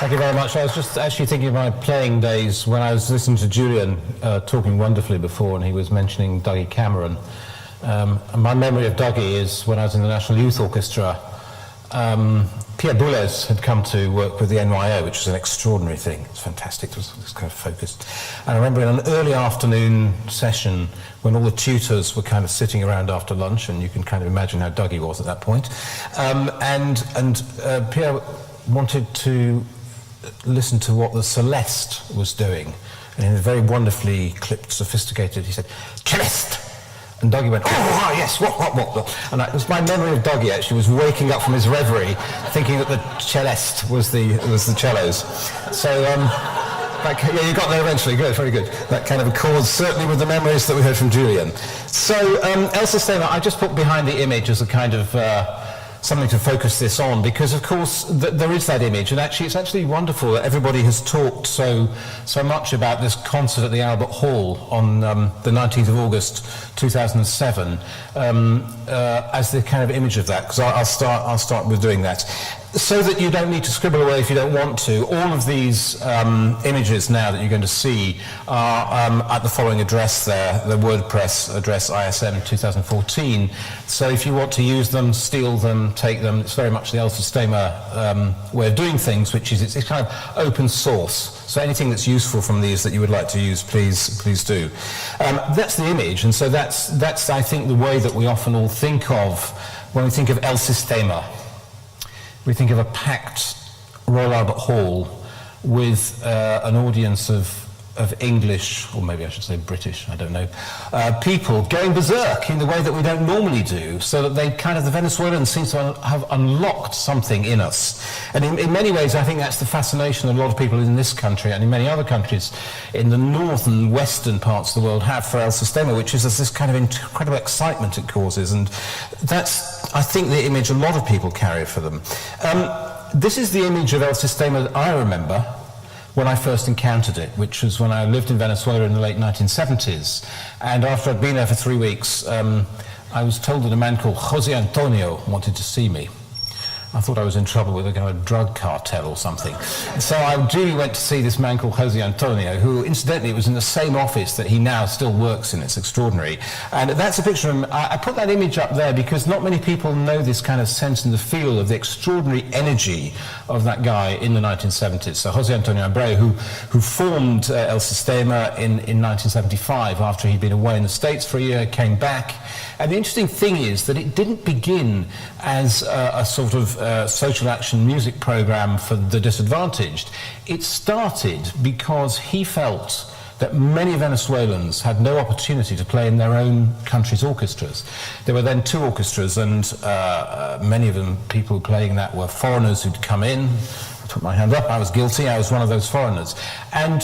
Thank you very much. I was just actually thinking of my playing days when I was listening to Julian talking wonderfully before, and he was mentioning Dougie Cameron. And my memory of Dougie is when I was in the National Youth Orchestra. Pierre Boulez had come to work with the NYO, which was an extraordinary thing. It was fantastic. It was kind of focused. And I remember in an early afternoon session when all the tutors were kind of sitting around after lunch, and you can kind of imagine how Dougie was at that point. Pierre wanted to listen to what the Celeste was doing. And in a very wonderfully clipped, sophisticated, he said, "Celeste!" And Dougie went, "Oh, yes, what?" And it was my memory of Dougie actually was waking up from his reverie, thinking that the celeste was the cellos. So, yeah, you got there eventually. Good, very good. That kind of accords certainly with the memories that we heard from Julian. So, El Sistema, I just put behind the image as a kind of something to focus this on, because of course there is that image, and actually it's actually wonderful that everybody has talked so much about this concert at the Albert Hall on the 19th of August 2007 as the kind of image of that, because I'll start with doing that. So that you don't need to scribble away if you don't want to. All of these images now that you're going to see are at the following address there, the WordPress address ISM 2014. So if you want to use them, steal them, take them, it's very much the El Sistema way of doing things, which is it's kind of open source. So anything that's useful from these that you would like to use, please do. That's the image, and so that's I think the way that we often all think of when we think of El Sistema. We think of a packed Royal Albert Hall with an audience of English, or maybe I should say British, I don't know, people going berserk in the way that we don't normally do, so that the Venezuelans seem to have unlocked something in us. And in many ways, I think that's the fascination that a lot of people in this country and in many other countries in the northern, western parts of the world have for El Sistema, which is this kind of incredible excitement it causes. And that's, I think, the image a lot of people carry for them. This is the image of El Sistema that I remember when I first encountered it, which was when I lived in Venezuela in the late 1970s. And after I'd been there for 3 weeks, I was told that a man called Jose Antonio wanted to see me. I thought I was in trouble with a kind of drug cartel or something. So I duly went to see this man called Jose Antonio, who incidentally was in the same office that he now still works in. It's extraordinary. And that's a picture of him. I put that image up there because not many people know this kind of sense and the feel of the extraordinary energy of that guy in the 1970s. So Jose Antonio Abreu, who formed El Sistema in 1975 after he'd been away in the States for a year, came back. And the interesting thing is that it didn't begin as a sort of social action music program for the disadvantaged. It started because he felt that many Venezuelans had no opportunity to play in their own country's orchestras. There were then 2 orchestras, and many of them, people playing that were foreigners who'd come in. I put my hand up, I was guilty, I was one of those foreigners. And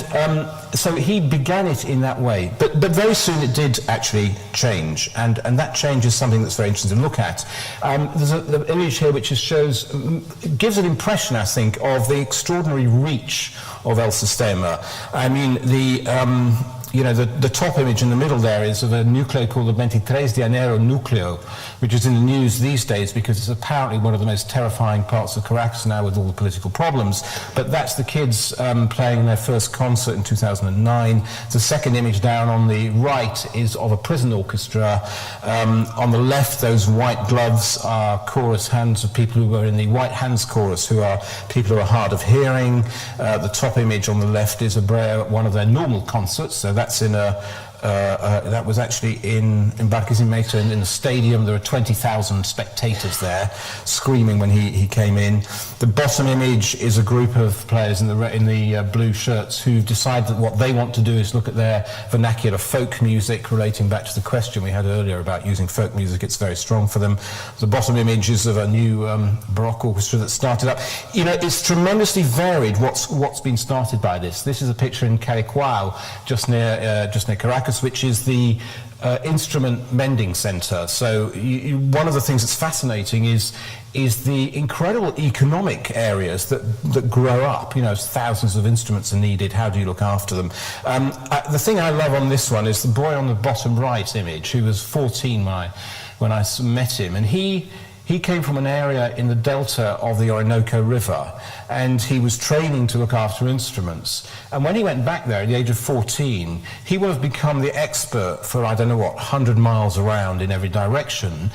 so he began it in that way. But very soon it did actually change, and that change is something that's very interesting to look at. There's an image here which gives an impression, I think, of the extraordinary reach of El Sistema. I mean, the top image in the middle there is of a nucleo called the 23 de Enero Nucleo, which is in the news these days because it's apparently one of the most terrifying parts of Caracas now with all the political problems. But that's the kids playing their first concert in 2009. The second image down on the right is of a prison orchestra. On the left, those white gloves are chorus hands of people who are in the White Hands chorus, who are people who are hard of hearing. The top image on the left is Abreu at one of their normal concerts. So that's in that was actually in Barquisimeto in the stadium. There were 20,000 spectators there screaming when he came in. The bottom image is a group of players in the blue shirts who've decided that what they want to do is look at their vernacular folk music, relating back to the question we had earlier about using folk music. It's very strong for them. The bottom image is of a new Baroque orchestra that started up. You know, it's tremendously varied what's been started by this. This is a picture in Caricuao, just near Caracas, which is the instrument mending center. So one of the things that's fascinating is the incredible economic areas that grow up. You know, thousands of instruments are needed. How do you look after them? The thing I love on this one is the boy on the bottom right image, who was 14 when I met him, and he He came from an area in the delta of the Orinoco River, and he was training to look after instruments. And when he went back there at the age of 14, he would have become the expert for, I don't know what, 100 miles around in every direction,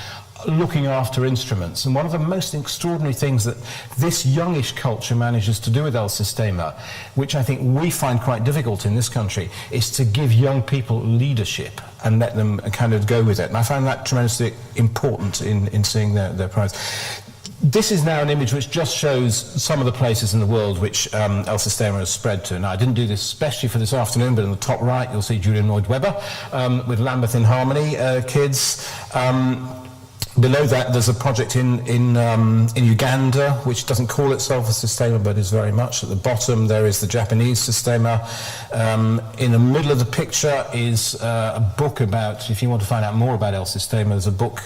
looking after instruments. And one of the most extraordinary things that this youngish culture manages to do with El Sistema, which I think we find quite difficult in this country, is to give young people leadership and let them kind of go with it. And I found that tremendously important in seeing their progress. This is now an image which just shows some of the places in the world which El Sistema has spread to. Now, I didn't do this especially for this afternoon, but in the top right you'll see Julian Lloyd-Webber with Lambeth in Harmony kids. Below that, there's a project in Uganda, which doesn't call itself a Sistema, but is very much. At the bottom, there is the Japanese Sistema. In the middle of the picture is a book about, if you want to find out more about El Sistema, there's a book,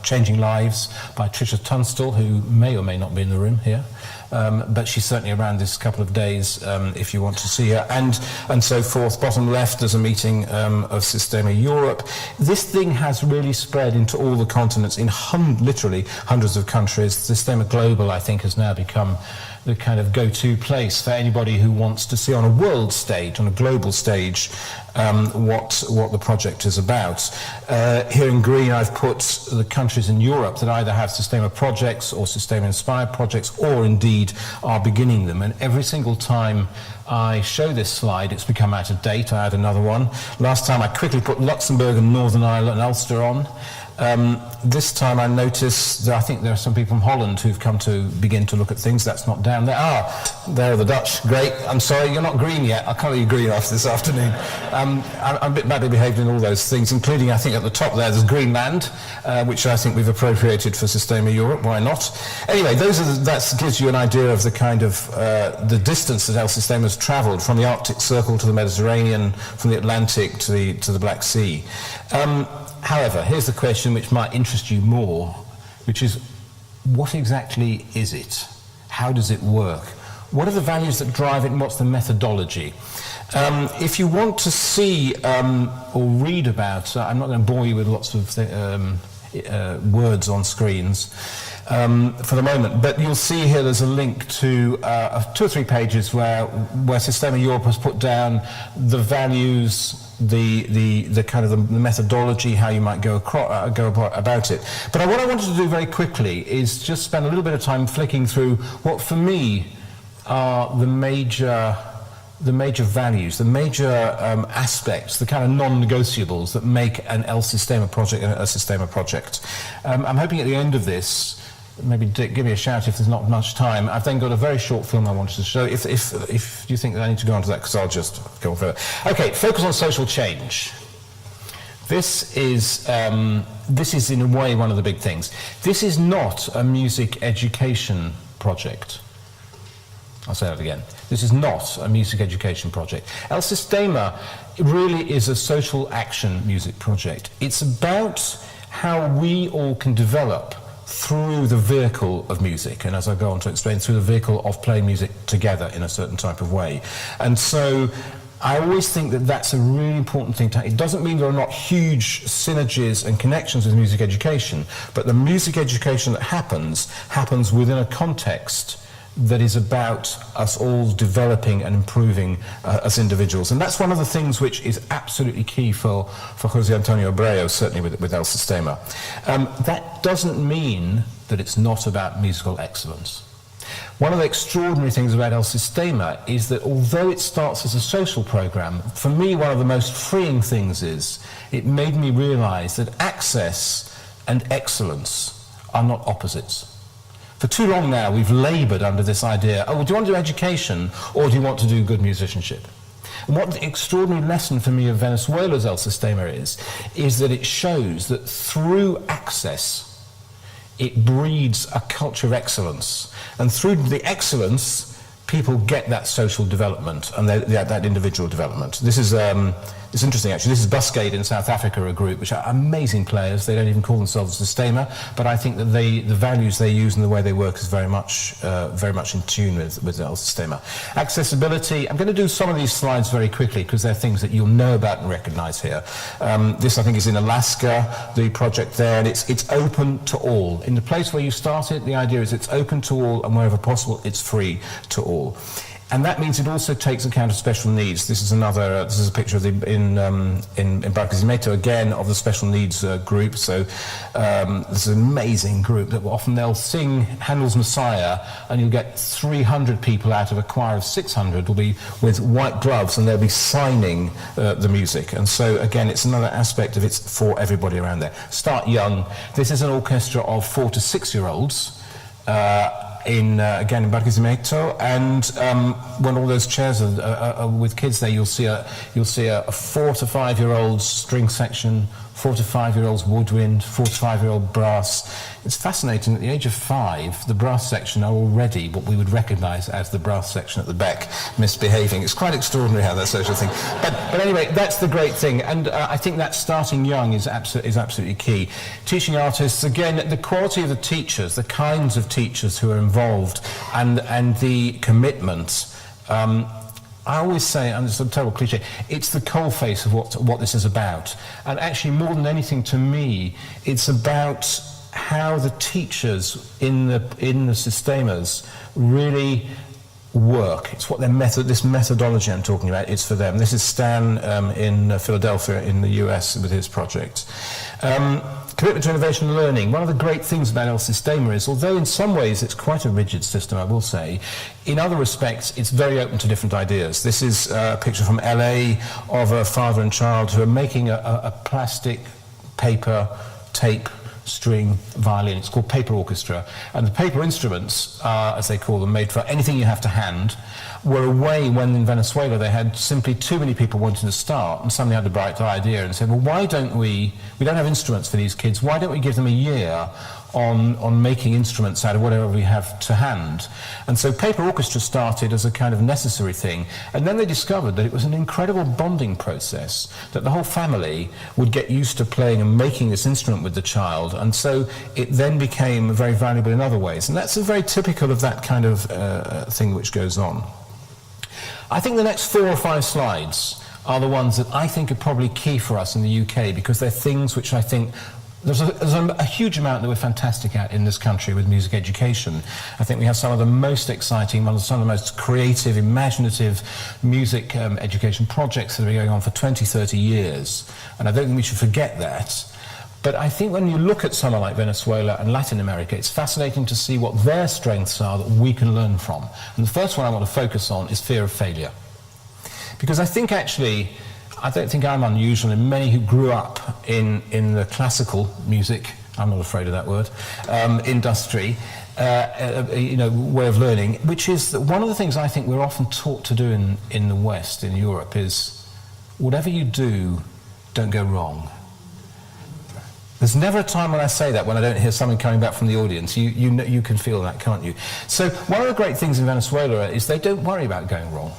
Changing Lives, by Tricia Tunstall, who may or may not be in the room here. But she's certainly around this couple of days if you want to see her, and so forth. Bottom left, there's a meeting of Sistema Europe. This thing has really spread into all the continents in literally hundreds of countries. Sistema Global, I think, has now become the kind of go-to place for anybody who wants to see on a world stage, on a global stage, what the project is about. Here in green I've put the countries in Europe that either have Sistema projects or Sistema-inspired projects, or indeed are beginning them. And every single time I show this slide, it's become out of date. I had another one. Last time I quickly put Luxembourg and Northern Ireland and Ulster on. This time I notice that I think there are some people from Holland who've come to begin to look at things. That's not down there. There are the Dutch. Great. I'm sorry, you're not green yet. I'll colour you green after this afternoon. I'm a bit badly behaved in all those things, including, I think, at the top there's Greenland, which I think we've appropriated for Sistema Europe. Why not? Anyway, that gives you an idea of the kind of the distance that El Sistema has travelled from the Arctic Circle to the Mediterranean, from the Atlantic to the Black Sea. However, here's the question which might interest you more, which is, what exactly is it? How does it work? What are the values that drive it, and what's the methodology? If you want to see or read about, I'm not going to bore you with lots of words on screens for the moment, but you'll see here there's a link to 2 or 3 pages where Sistema Europe has put down the values, the kind of the methodology, how you might go about it. But what I wanted to do very quickly is just spend a little bit of time flicking through what for me are the major values, the major aspects, the kind of non-negotiables that make an El Sistema project a Sistema project. I'm hoping at the end of this, maybe Dick, give me a shout if there's not much time. I've then got a very short film I wanted to show, if you think that I need to go on to that, because I'll just go on further. Okay, focus on social change. This is in a way one of the big things. This is not a music education project. I'll say that again. This is not a music education project. El Sistema really is a social action music project. It's about how we all can develop through the vehicle of music, and as I go on to explain, through the vehicle of playing music together in a certain type of way. And so I always think that that's a really important thing to. It doesn't mean there are not huge synergies and connections with music education, but the music education that happens within a context that is about us all developing and improving as individuals. And that's one of the things which is absolutely key for José Antonio Abreu, certainly with El Sistema. That doesn't mean that it's not about musical excellence. One of the extraordinary things about El Sistema is that although it starts as a social program, for me one of the most freeing things is it made me realize that access and excellence are not opposites. For too long now, we've laboured under this idea, do you want to do education or do you want to do good musicianship? And what the extraordinary lesson for me of Venezuela's El Sistema is that it shows that through access, it breeds a culture of excellence. And through the excellence, people get that social development and that individual development. This is it's interesting actually, this is Buscade in South Africa, a group which are amazing players. They don't even call themselves Sistema, but I think that the values they use and the way they work is very much in tune with El Sistema. Accessibility, I'm going to do some of these slides very quickly because they're things that you'll know about and recognize here. This I think is in Alaska, the project there, and it's open to all. In the place where you started, the idea is it's open to all, and wherever possible, it's free to all. And that means it also takes account of special needs. This is a picture of in Barquisimeto, again, of the special needs group. So this is an amazing group that often they'll sing Handel's Messiah, and you'll get 300 people out of a choir of 600 will be with white gloves, and they'll be signing the music. And so, again, it's another aspect of it's for everybody around there. Start young. This is an orchestra of 4 to 6-year-olds. Again in Barquisimeto, and when all those chairs are with kids there, you'll see a 4 to 5-year-old string section, 4 to 5-year-olds woodwind, 4 to 5-year-old brass. It's fascinating at the age of 5, the brass section are already what we would recognise as the brass section at the Beck misbehaving. It's quite extraordinary how that social thing. But anyway, that's the great thing, and I think that starting young is absolutely key. Teaching artists, again, the quality of the teachers, the kinds of teachers who are involved, and the commitment. I always say, and it's a terrible cliche, it's the coalface of what this is about. And actually, more than anything to me, it's about how the teachers in the Sistemas really work. It's what this methodology I'm talking about is for them. This is Stan in Philadelphia in the US with his project. Commitment to innovation and learning. One of the great things about El Sistema is, although in some ways it's quite a rigid system, I will say, in other respects it's very open to different ideas. This is a picture from LA of a father and child who are making a plastic, paper, tape, string violin. It's called paper orchestra, and the paper instruments are, as they call them, made for anything you have to hand, were a way when in Venezuela they had simply too many people wanting to start, and somebody had a bright idea and said, well, why don't we don't have instruments for these kids, why don't we give them a year on making instruments out of whatever we have to hand? And so paper orchestra started as a kind of necessary thing, and then they discovered that it was an incredible bonding process, that the whole family would get used to playing and making this instrument with the child, and so it then became very valuable in other ways. And that's very typical of that kind of thing which goes on. I think the next 4 or 5 slides are the ones that I think are probably key for us in the UK, because they're things which I think there's a huge amount that we're fantastic at in this country with music education. I think we have some of the most exciting, some of the most creative, imaginative music education projects that have been going on for 20, 30 years. And I don't think we should forget that. But I think when you look at somewhere like Venezuela and Latin America, it's fascinating to see what their strengths are that we can learn from. And the first one I want to focus on is fear of failure. Because I think actually, I don't think I'm unusual in many who grew up in the classical music, I'm not afraid of that word, industry, way of learning, which is that one of the things I think we're often taught to do in the West, in Europe, is whatever you do, don't go wrong. There's never a time when I say that when I don't hear something coming back from the audience. You can feel that, can't you? So one of the great things in Venezuela is they don't worry about going wrong.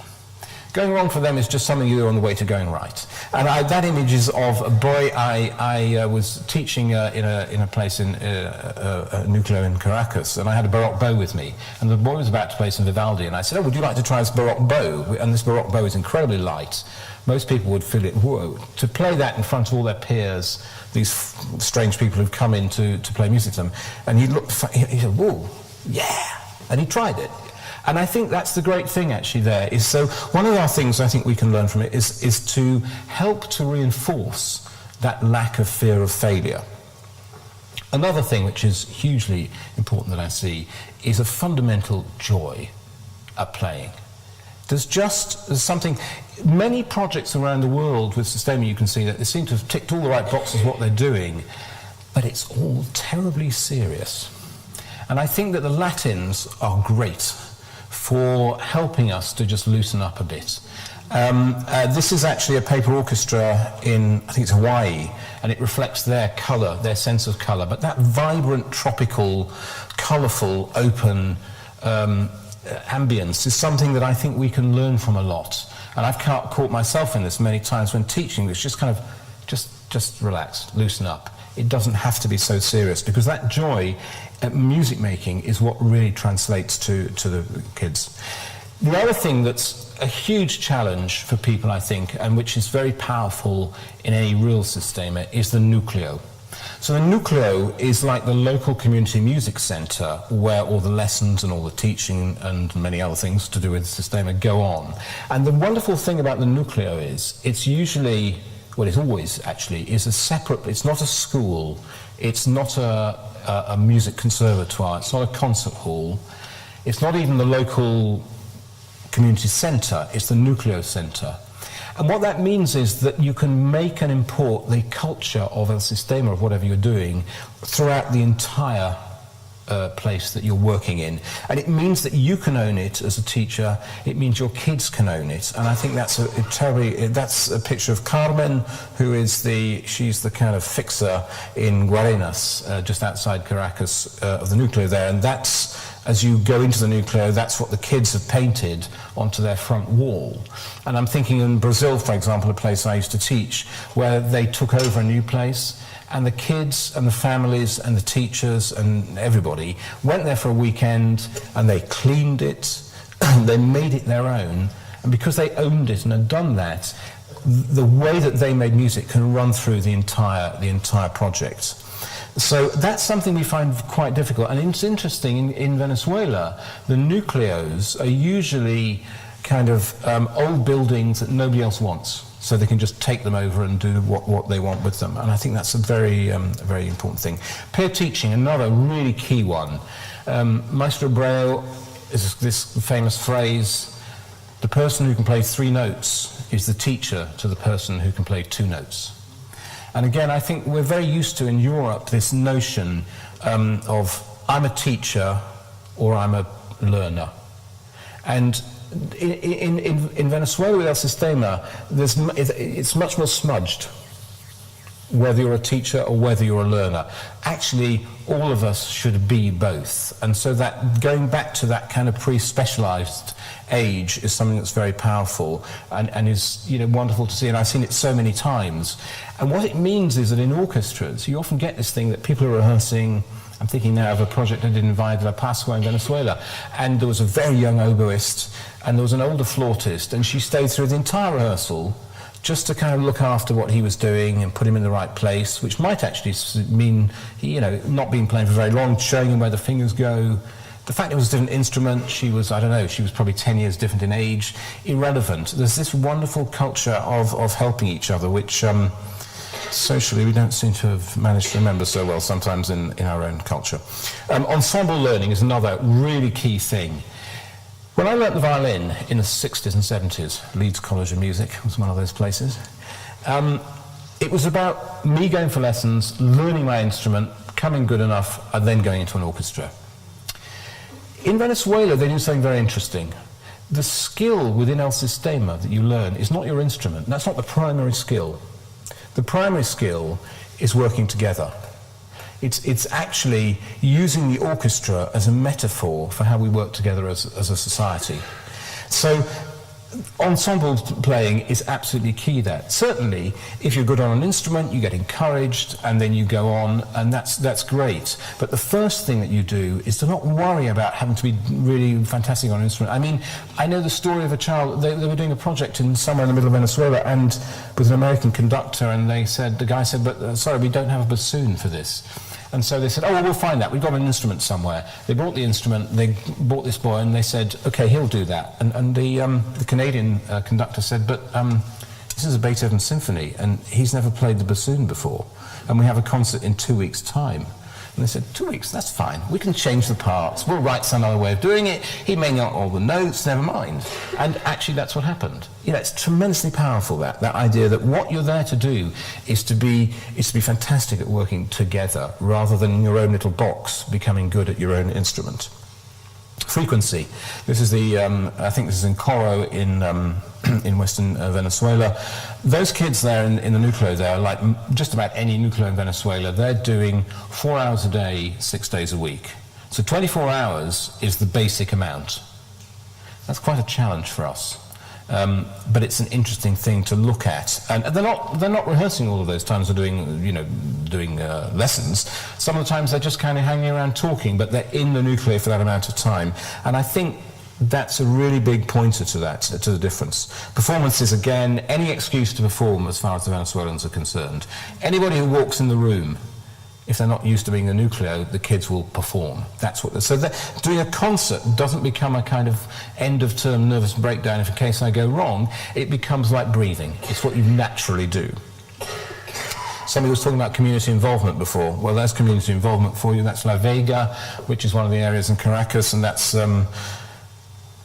Going wrong for them is just something you do on the way to going right. And that image is of a boy. I was teaching in a place in Nucleo in Caracas, and I had a Baroque bow with me. And the boy was about to play some Vivaldi, and I said, oh, would you like to try this Baroque bow? And this Baroque bow is incredibly light. Most people would feel it, whoa. To play that in front of all their peers, these strange people who've come in to play music to them, and he said, whoa, yeah, and he tried it. And I think that's the great thing actually there, is so one of our things I think we can learn from it is to help to reinforce that lack of fear of failure. Another thing which is hugely important that I see is a fundamental joy at playing. There's something, many projects around the world with Sistema, you can see that they seem to have ticked all the right boxes what they're doing, but it's all terribly serious. And I think that the Latins are great for helping us to just loosen up a bit. This is actually a paper orchestra in, I think it's Hawaii, and it reflects their colour, their sense of colour, but that vibrant, tropical, colourful, open ambience is something that I think we can learn from a lot. And I've caught myself in this many times when teaching. It's just kind of, just relax, loosen up. It doesn't have to be so serious, because that joy at music making is what really translates to the kids. The other thing that's a huge challenge for people, I think, and which is very powerful in any real Sistema, is the nucleo. So the nucleo is like the local community music centre where all the lessons and all the teaching and many other things to do with Sistema go on. And the wonderful thing about the nucleo is it's usually, well, it always actually is a separate, it's not a school, it's not a music conservatoire, it's not a concert hall, it's not even the local community centre, it's the nucleo centre. And what that means is that you can make and import the culture of El Sistema, of whatever you're doing, throughout the entire place that you're working in. And it means that you can own it as a teacher, it means your kids can own it. And I think that's that's a picture of Carmen, who is she's the kind of fixer in Guarenas, just outside Caracas, of the nucleo there. And that's, as you go into the nucleo, that's what the kids have painted onto their front wall. And I'm thinking in Brazil, for example, a place I used to teach, where they took over a new place, and the kids and the families and the teachers and everybody went there for a weekend, and they cleaned it, they made it their own, and because they owned it and had done that, the way that they made music can run through the entire project. So that's something we find quite difficult. And it's interesting, in Venezuela, the nucleos are usually kind of old buildings that nobody else wants, so they can just take them over and do what they want with them. And I think that's a very important thing. Peer teaching, another really key one. Maestro Breu is this famous phrase, the person who can play 3 notes is the teacher to the person who can play 2 notes. And again, I think we're very used to, in Europe, this notion of I'm a teacher or I'm a learner. And in Venezuela with El Sistema, it's much more smudged, whether you're a teacher or whether you're a learner. Actually, all of us should be both. And so that going back to that kind of pre-specialized age is something that's very powerful and is, you know, wonderful to see. And I've seen it so many times. And what it means is that in orchestras, you often get this thing that people are rehearsing. I'm thinking now of a project I did in Valle de la Pascua in Venezuela, and there was a very young oboist, and there was an older flautist, and she stayed through the entire rehearsal just to kind of look after what he was doing and put him in the right place, which might actually mean, you know, not being playing for very long, showing him where the fingers go. The fact it was a different instrument, she was, I don't know, she was probably 10 years different in age, irrelevant. There's this wonderful culture of helping each other, which socially we don't seem to have managed to remember so well sometimes in our own culture. Ensemble learning is another really key thing. When I learnt the violin in the 60s and 70s, Leeds College of Music was one of those places, it was about me going for lessons, learning my instrument, becoming good enough, and then going into an orchestra. In Venezuela, they do something very interesting. The skill within El Sistema that you learn is not your instrument. That's not the primary skill. The primary skill is working together. It's actually using the orchestra as a metaphor for how we work together as a society. So ensemble playing is absolutely key there. Certainly, if you're good on an instrument, you get encouraged, and then you go on, and that's great. But the first thing that you do is to not worry about having to be really fantastic on an instrument. I mean, I know the story of a child, they were doing a project somewhere in the middle of Venezuela, and with an American conductor, and the guy said, but sorry, we don't have a bassoon for this. And so they said, oh, well, we'll find that. We've got an instrument somewhere. They brought the instrument, they brought this boy, and they said, okay, he'll do that. And the Canadian conductor said, but this is a Beethoven symphony, and he's never played the bassoon before. And we have a concert in 2 weeks' time. And they said, 2 weeks, that's fine. We can change the parts. We'll write some other way of doing it. He may not all the notes, never mind. And actually, that's what happened. You know, it's tremendously powerful, that idea that what you're there to do is to be fantastic at working together, rather than in your own little box, becoming good at your own instrument. Frequency. This is I think this is in Coro in western Venezuela. Those kids there in the nucleo there, like just about any nucleo in Venezuela, they're doing 4 hours a day, 6 days a week. So 24 hours is the basic amount. That's quite a challenge for us. but it's an interesting thing to look at. And they're not rehearsing all of those times. They're doing lessons. Some of the times they're just kind of hanging around talking, but they're in the nuclear for that amount of time. And I think that's a really big pointer to that, to the difference. Performances, again, any excuse to perform as far as the Venezuelans are concerned. Anybody who walks in the room, if they're not used to being the nucleo, the kids will perform. That's what. So doing a concert doesn't become a kind of end-of-term nervous breakdown if in case I go wrong. It becomes like breathing. It's what you naturally do. Somebody was talking about community involvement before. Well, there's community involvement for you. That's La Vega, which is one of the areas in Caracas, and that's...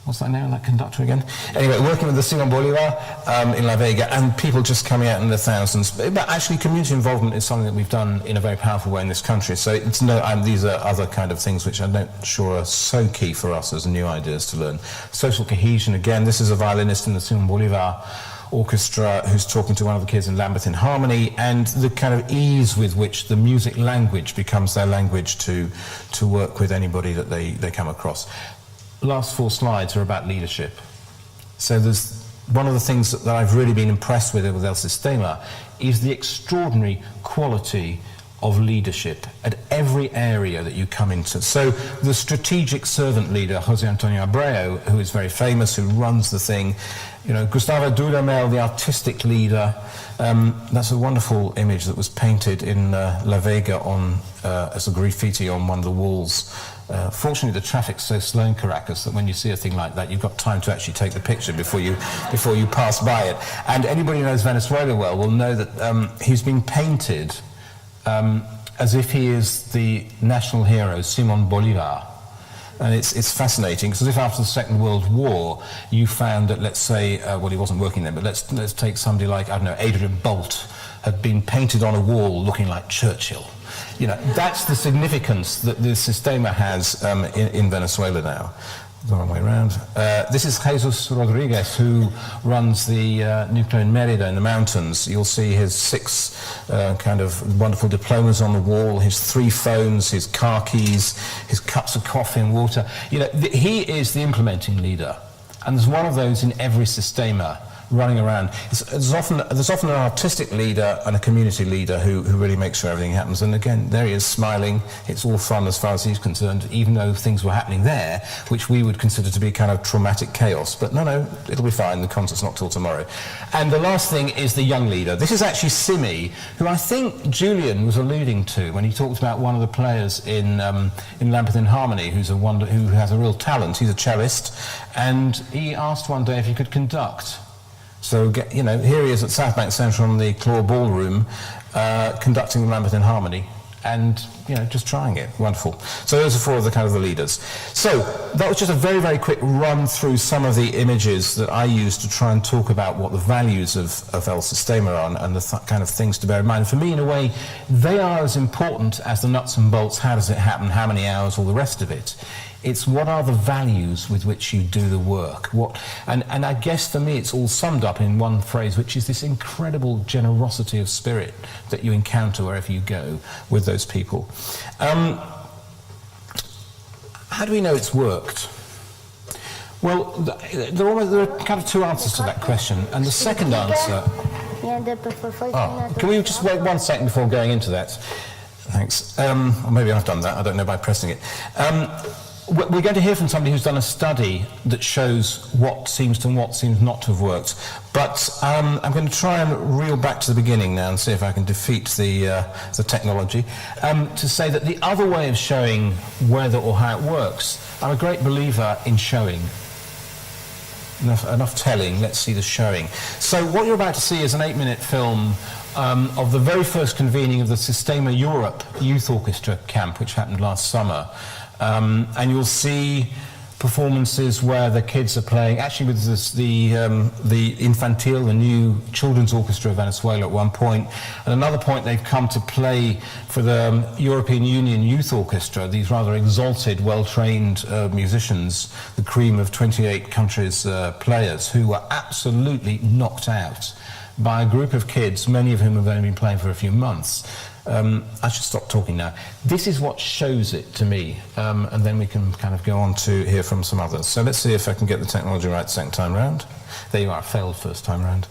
what's that name of that conductor again? Anyway, working with the Simón Bolívar in La Vega, and people just coming out in their thousands. But actually, community involvement is something that we've done in a very powerful way in this country. So it's these are other kind of things which I'm not sure are so key for us as new ideas to learn. Social cohesion, again, this is a violinist in the Simón Bolívar orchestra who's talking to one of the kids in Lambeth in harmony, and the kind of ease with which the music language becomes their language to work with anybody that they come across. Last 4 slides are about leadership. So there's one of the things that I've really been impressed with El Sistema is the extraordinary quality of leadership at every area that you come into. So the strategic servant leader, José Antonio Abreu, who is very famous, who runs the thing, Gustavo Dudamel, the artistic leader, that's a wonderful image that was painted in La Vega as a graffiti on one of the walls. Fortunately, the traffic's so slow in Caracas that when you see a thing like that, you've got time to actually take the picture before you pass by it. And anybody who knows Venezuela well will know that he's been painted as if he is the national hero, Simón Bolívar. And it's fascinating, because if after the Second World War you found that, let's say, well, he wasn't working then, but let's take somebody like, I don't know, Adrian Bolt had been painted on a wall looking like Churchill. That's the significance that the Sistema has in Venezuela now. The wrong way around. This is Jesus Rodriguez, who runs the nuclear in Merida in the mountains. You'll see his 6 kind of wonderful diplomas on the wall, his 3 phones, his car keys, his cups of coffee and water. He is the implementing leader, and there's one of those in every Sistema running around. There's often an artistic leader and a community leader who really makes sure everything happens. And again, there he is smiling. It's all fun as far as he's concerned, even though things were happening there, which we would consider to be kind of traumatic chaos. But no, it'll be fine. The concert's not till tomorrow. And the last thing is the young leader. This is actually Simi, who I think Julian was alluding to when he talked about one of the players in Lambeth in Harmony, who has a real talent. He's a cellist, and he asked one day if he could conduct. So, here he is at South Bank Central in the Claw Ballroom, conducting Lambeth in Harmony, and, just trying it. Wonderful. So those are 4 of the kind of the leaders. So that was just a very, very quick run through some of the images that I used to try and talk about what the values of El Sistema are and the kind of things to bear in mind. For me, in a way, they are as important as the nuts and bolts, how does it happen, how many hours, all the rest of it. It's what are the values with which you do the work. And I guess for me it's all summed up in one phrase, which is this incredible generosity of spirit that you encounter wherever you go with those people. How do we know it's worked? Well, there are kind of 2 answers to that question. And the second answer... can we just wait 1 second before going into that? Thanks. Or maybe I've done that, I don't know, by pressing it. We're going to hear from somebody who's done a study that shows what seems not to have worked. But I'm going to try and reel back to the beginning now and see if I can defeat the technology. To say that the other way of showing whether or how it works, I'm a great believer in showing. Enough telling, let's see the showing. So what you're about to see is an 8-minute film of the very first convening of the Sistema Europe Youth Orchestra camp, which happened last summer. And you'll see performances where the kids are playing, actually with the Infantil, the new children's orchestra of Venezuela at one point. At another point they've come to play for the European Union Youth Orchestra, these rather exalted, well-trained musicians, the cream of 28 countries' players, who were absolutely knocked out by a group of kids, many of whom have only been playing for a few months. I should stop talking now. This is what shows it to me, and then we can kind of go on to hear from some others. So let's see if I can get the technology right second time round. There you are, failed first time round.